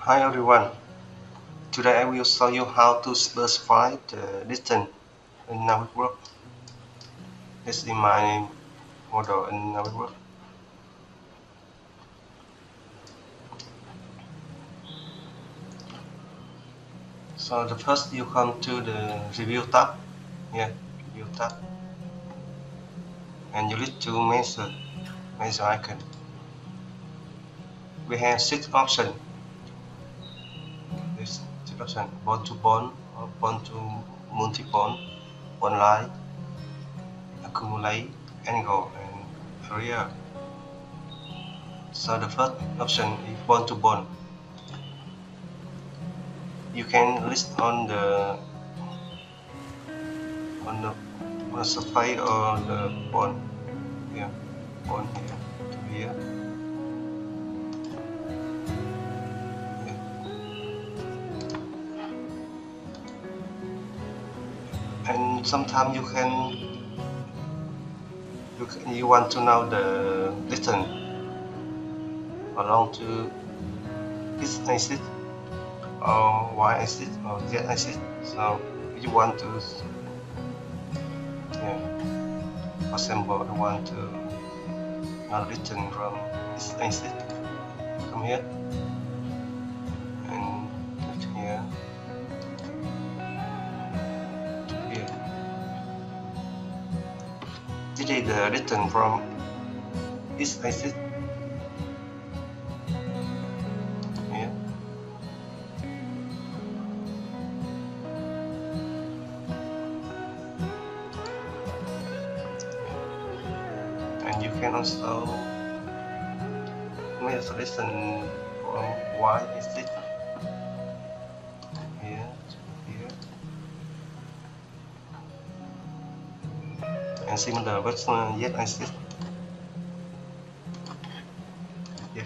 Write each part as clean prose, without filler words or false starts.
Hi everyone, today I will show you how to specify the distance in Navisworks. This is my model in Navisworks. So the first you come to the review tab, review tab, and you need to measure icon. We have 6 options. This 6 options: bond to bond, or bond to multi-bond, bond line, accumulate, angle, and area. So the first option is bond to bond. You can list on the surface or the bond here, bond here to here. Yeah. And sometimes you want to know the distance along to this axis or y axis or z axis. So you want to, for example, I want to know distance from this axis from here and to here to here. This is the distance from this axis here. And you can also measure distance from y axis here to here, and similar with z axis. Here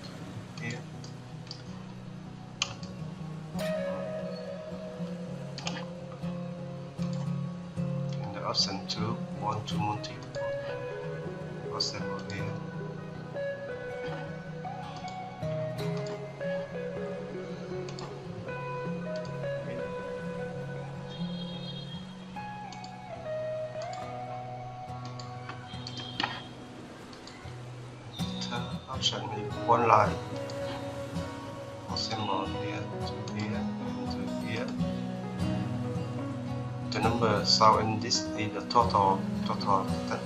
to here. And the option 2 want to multi, for example here. Option is one line, for example here to here and to here. The number shown in this is the total distance.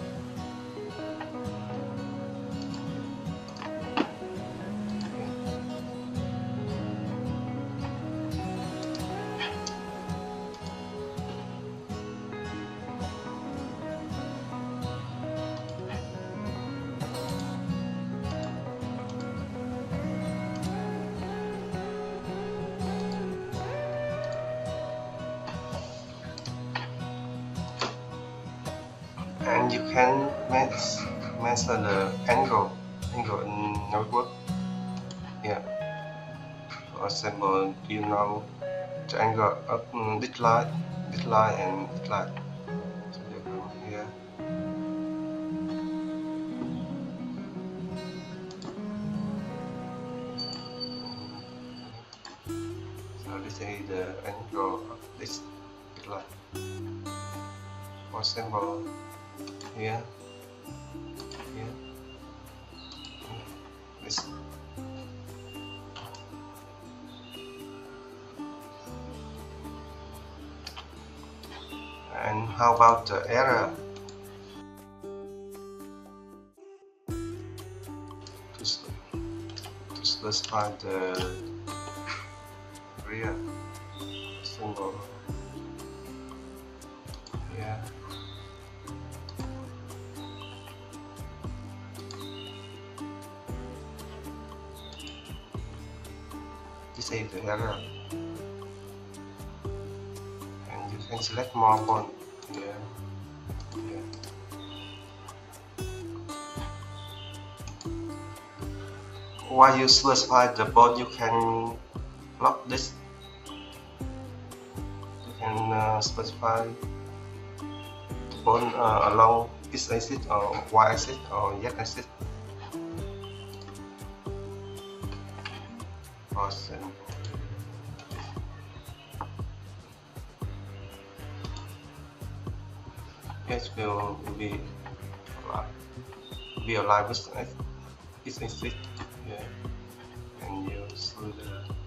And you can measure the angle in Navisworks. Yeah. For example, you know the angle of this line, and this line. So you go here. So this is the angle of this line. For example, here, this. And how about the error? To specify the rear symbol here. This is the error, and you can select more bond here. While you specify the bond, you can lock this. You can specify the bond along this axis or y axis or z axis. assemble. It will be aligned with its exit here, and use the